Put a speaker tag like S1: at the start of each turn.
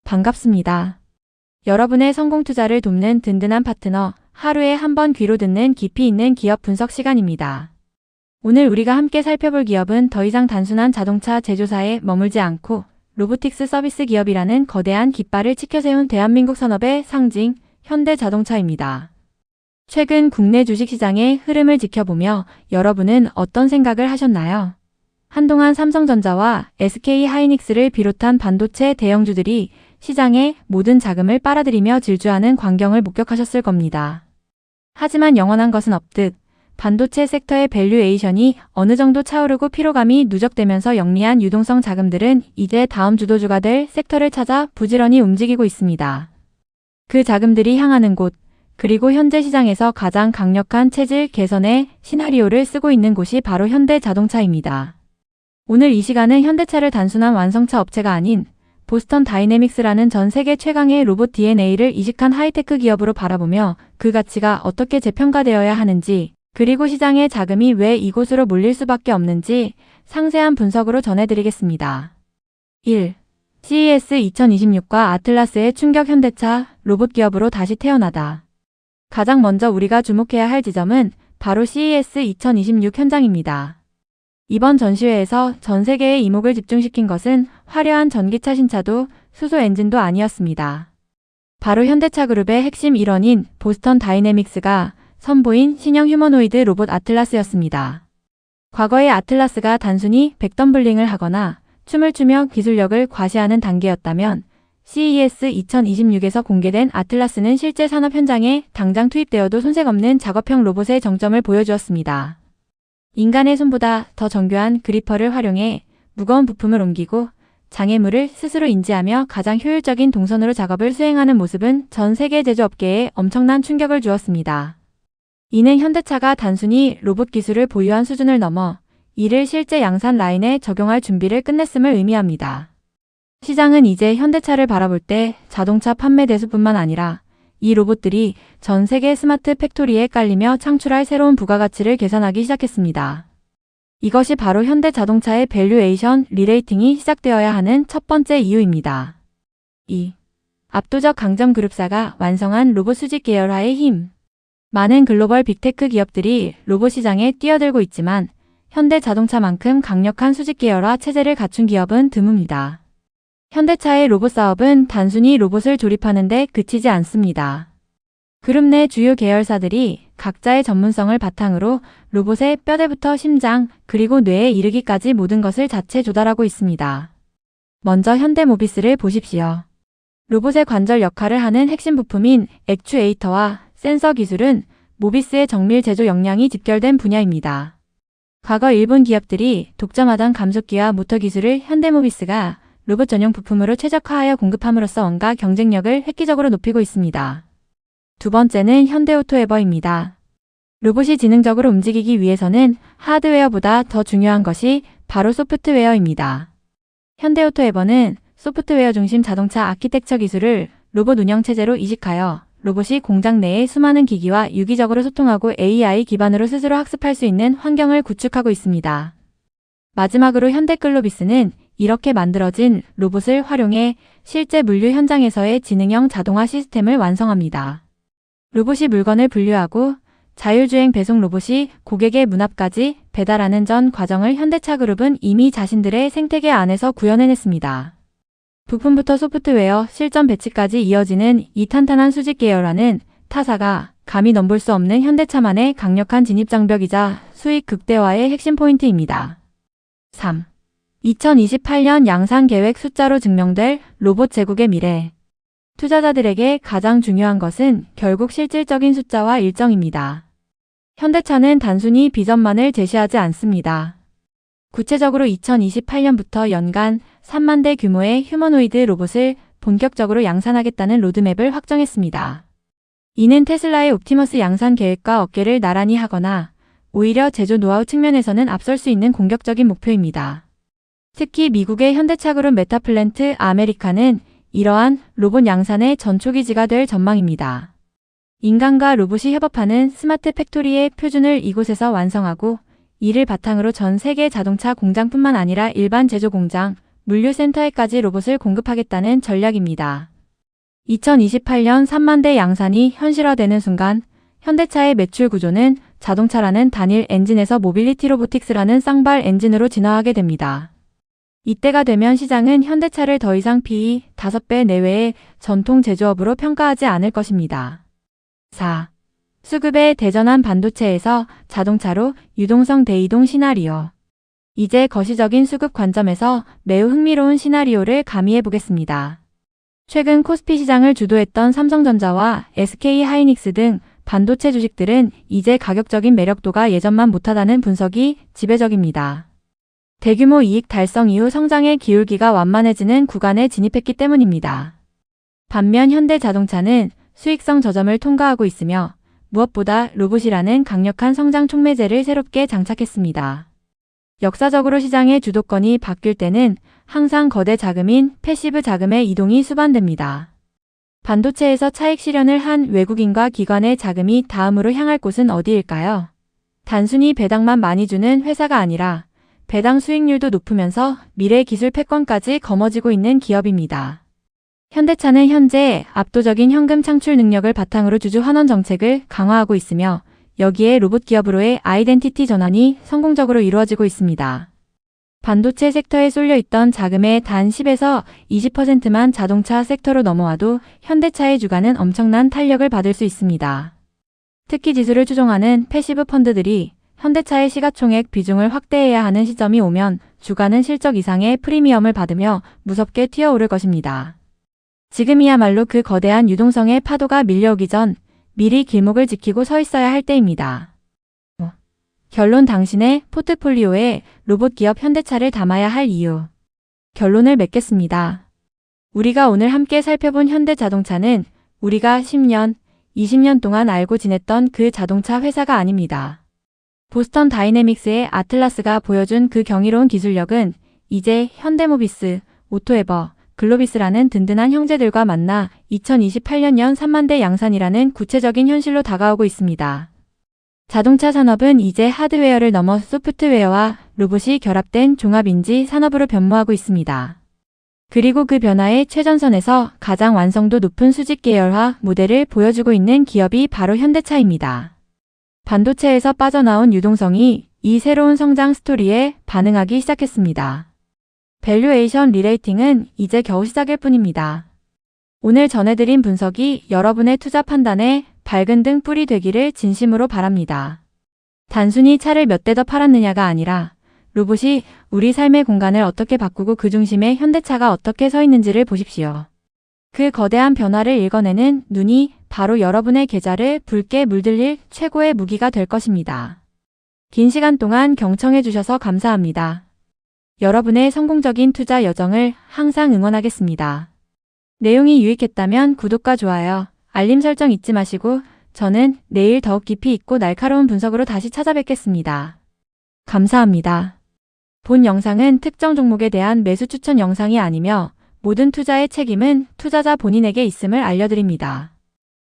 S1: 반갑습니다. 여러분의 성공 투자를 돕는 든든한 파트너, 하루에 한 번 귀로 듣는 깊이 있는 기업 분석 시간입니다. 오늘 우리가 함께 살펴볼 기업은 더 이상 단순한 자동차 제조사에 머물지 않고 로보틱스 서비스 기업이라는 거대한 깃발을 치켜세운 대한민국 산업의 상징, 현대자동차입니다. 최근 국내 주식시장의 흐름을 지켜보며 여러분은 어떤 생각을 하셨나요? 한동안 삼성전자와 SK하이닉스를 비롯한 반도체 대형주들이 시장의 모든 자금을 빨아들이며 질주하는 광경을 목격하셨을 겁니다. 하지만 영원한 것은 없듯 반도체 섹터의 밸류에이션이 어느 정도 차오르고 피로감이 누적되면서 영리한 유동성 자금들은 이제 다음 주도주가 될 섹터를 찾아 부지런히 움직이고 있습니다. 그 자금들이 향하는 곳, 그리고 현재 시장에서 가장 강력한 체질 개선의 시나리오를 쓰고 있는 곳이 바로 현대자동차입니다. 오늘 이 시간은 현대차를 단순한 완성차 업체가 아닌 보스턴 다이내믹스라는 전 세계 최강의 로봇 DNA를 이식한 하이테크 기업으로 바라보며 그 가치가 어떻게 재평가되어야 하는지, 그리고 시장의 자금이 왜 이곳으로 몰릴 수밖에 없는지 상세한 분석으로 전해드리겠습니다. 1. CES 2026과 아틀라스의 충격. 현대차 로봇 기업으로 다시 태어나다. 가장 먼저 우리가 주목해야 할 지점은 바로 CES 2026 현장입니다. 이번 전시회에서 전 세계의 이목을 집중시킨 것은 화려한 전기차 신차도 수소 엔진도 아니었습니다. 바로 현대차 그룹의 핵심 일원인 보스턴 다이내믹스가 선보인 신형 휴머노이드 로봇 아틀라스였습니다. 과거의 아틀라스가 단순히 백덤블링을 하거나 춤을 추며 기술력을 과시하는 단계였다면 CES 2026에서 공개된 아틀라스는 실제 산업 현장에 당장 투입되어도 손색 없는 작업형 로봇의 정점을 보여주었습니다. 인간의 손보다 더 정교한 그리퍼를 활용해 무거운 부품을 옮기고 장애물을 스스로 인지하며 가장 효율적인 동선으로 작업을 수행하는 모습은 전 세계 제조업계에 엄청난 충격을 주었습니다. 이는 현대차가 단순히 로봇 기술을 보유한 수준을 넘어 이를 실제 양산 라인에 적용할 준비를 끝냈음을 의미합니다. 시장은 이제 현대차를 바라볼 때 자동차 판매 대수뿐만 아니라 이 로봇들이 전 세계 스마트 팩토리에 깔리며 창출할 새로운 부가가치를 계산하기 시작했습니다. 이것이 바로 현대자동차의 밸류에이션 리레이팅이 시작되어야 하는 첫 번째 이유입니다. 2. 압도적 강점 그룹사가 완성한 로봇 수직 계열화의 힘. 많은 글로벌 빅테크 기업들이 로봇 시장에 뛰어들고 있지만 현대자동차만큼 강력한 수직 계열화 체제를 갖춘 기업은 드뭅니다. 현대차의 로봇 사업은 단순히 로봇을 조립하는 데 그치지 않습니다. 그룹 내 주요 계열사들이 각자의 전문성을 바탕으로 로봇의 뼈대부터 심장, 그리고 뇌에 이르기까지 모든 것을 자체 조달하고 있습니다. 먼저 현대모비스를 보십시오. 로봇의 관절 역할을 하는 핵심 부품인 액추에이터와 센서 기술은 모비스의 정밀 제조 역량이 집결된 분야입니다. 과거 일본 기업들이 독점하던 감속기와 모터 기술을 현대모비스가 로봇 전용 부품으로 최적화하여 공급함으로써 원가 경쟁력을 획기적으로 높이고 있습니다. 두 번째는 현대오토에버입니다. 로봇이 지능적으로 움직이기 위해서는 하드웨어보다 더 중요한 것이 바로 소프트웨어입니다. 현대오토에버는 소프트웨어 중심 자동차 아키텍처 기술을 로봇 운영체제로 이식하여 로봇이 공장 내의 수많은 기기와 유기적으로 소통하고 AI 기반으로 스스로 학습할 수 있는 환경을 구축하고 있습니다. 마지막으로 현대글로비스는 이렇게 만들어진 로봇을 활용해 실제 물류 현장에서의 지능형 자동화 시스템을 완성합니다. 로봇이 물건을 분류하고 자율주행 배송 로봇이 고객의 문 앞까지 배달하는 전 과정을 현대차 그룹은 이미 자신들의 생태계 안에서 구현해냈습니다. 부품부터 소프트웨어, 실전 배치까지 이어지는 이 탄탄한 수직 계열화는 타사가 감히 넘볼 수 없는 현대차만의 강력한 진입장벽이자 수익 극대화의 핵심 포인트입니다. 3. 2028년 양산 계획 숫자로 증명될 로봇 제국의 미래. 투자자들에게 가장 중요한 것은 결국 실질적인 숫자와 일정입니다. 현대차는 단순히 비전만을 제시하지 않습니다. 구체적으로 2028년부터 연간 3만 대 규모의 휴머노이드 로봇을 본격적으로 양산하겠다는 로드맵을 확정했습니다. 이는 테슬라의 옵티머스 양산 계획과 어깨를 나란히 하거나 오히려 제조 노하우 측면에서는 앞설 수 있는 공격적인 목표입니다. 특히 미국의 현대차 그룹 메타플랜트 아메리카는 이러한 로봇 양산의 전초기지가 될 전망입니다. 인간과 로봇이 협업하는 스마트 팩토리의 표준을 이곳에서 완성하고 이를 바탕으로 전 세계 자동차 공장뿐만 아니라 일반 제조 공장, 물류센터에까지 로봇을 공급하겠다는 전략입니다. 2028년 3만 대 양산이 현실화되는 순간 현대차의 매출 구조는 자동차라는 단일 엔진에서 모빌리티 로보틱스라는 쌍발 엔진으로 진화하게 됩니다. 이때가 되면 시장은 현대차를 더 이상 PE 5배 내외의 전통 제조업으로 평가하지 않을 것입니다. 4. 수급의 대전환 반도체에서 자동차로 유동성 대이동 시나리오. 이제 거시적인 수급 관점에서 매우 흥미로운 시나리오를 가미해 보겠습니다. 최근 코스피 시장을 주도했던 삼성전자와 SK하이닉스 등 반도체 주식들은 이제 가격적인 매력도가 예전만 못하다는 분석이 지배적입니다. 대규모 이익 달성 이후 성장의 기울기가 완만해지는 구간에 진입했기 때문입니다. 반면 현대자동차는 수익성 저점을 통과하고 있으며 무엇보다 로봇이라는 강력한 성장 촉매제를 새롭게 장착했습니다. 역사적으로 시장의 주도권이 바뀔 때는 항상 거대 자금인 패시브 자금의 이동이 수반됩니다. 반도체에서 차익 실현을 한 외국인과 기관의 자금이 다음으로 향할 곳은 어디일까요? 단순히 배당만 많이 주는 회사가 아니라 배당 수익률도 높으면서 미래 기술 패권까지 거머쥐고 있는 기업입니다. 현대차는 현재 압도적인 현금 창출 능력을 바탕으로 주주 환원 정책을 강화하고 있으며 여기에 로봇 기업으로의 아이덴티티 전환이 성공적으로 이루어지고 있습니다. 반도체 섹터에 쏠려있던 자금의 단 10에서 20%만 자동차 섹터로 넘어와도 현대차의 주가는 엄청난 탄력을 받을 수 있습니다. 특히 지수를 추종하는 패시브 펀드들이 현대차의 시가총액 비중을 확대해야 하는 시점이 오면 주가는 실적 이상의 프리미엄을 받으며 무섭게 튀어오를 것입니다. 지금이야말로 그 거대한 유동성의 파도가 밀려오기 전 미리 길목을 지키고 서 있어야 할 때입니다. 결론 당신의 포트폴리오에 로봇 기업 현대차를 담아야 할 이유. 결론을 맺겠습니다. 우리가 오늘 함께 살펴본 현대자동차는 우리가 10년, 20년 동안 알고 지냈던 그 자동차 회사가 아닙니다. 보스턴 다이내믹스의 아틀라스가 보여준 그 경이로운 기술력은 이제 현대모비스, 오토에버, 글로비스라는 든든한 형제들과 만나 2028년 3만 대 양산이라는 구체적인 현실로 다가오고 있습니다. 자동차 산업은 이제 하드웨어를 넘어 소프트웨어와 로봇이 결합된 종합인지 산업으로 변모하고 있습니다. 그리고 그 변화의 최전선에서 가장 완성도 높은 수직 계열화 모델을 보여주고 있는 기업이 바로 현대차입니다. 반도체에서 빠져나온 유동성이 이 새로운 성장 스토리에 반응하기 시작했습니다. 밸류에이션 리레이팅은 이제 겨우 시작일 뿐입니다. 오늘 전해드린 분석이 여러분의 투자 판단에 밝은 등 뿔이 되기를 진심으로 바랍니다. 단순히 차를 몇 대 더 팔았느냐가 아니라 로봇이 우리 삶의 공간을 어떻게 바꾸고 그 중심에 현대차가 어떻게 서 있는지를 보십시오. 그 거대한 변화를 읽어내는 눈이 바로 여러분의 계좌를 붉게 물들일 최고의 무기가 될 것입니다. 긴 시간 동안 경청해 주셔서 감사합니다. 여러분의 성공적인 투자 여정을 항상 응원하겠습니다. 내용이 유익했다면 구독과 좋아요, 알림 설정 잊지 마시고 저는 내일 더욱 깊이 있고 날카로운 분석으로 다시 찾아뵙겠습니다. 감사합니다. 본 영상은 특정 종목에 대한 매수 추천 영상이 아니며 모든 투자의 책임은 투자자 본인에게 있음을 알려드립니다.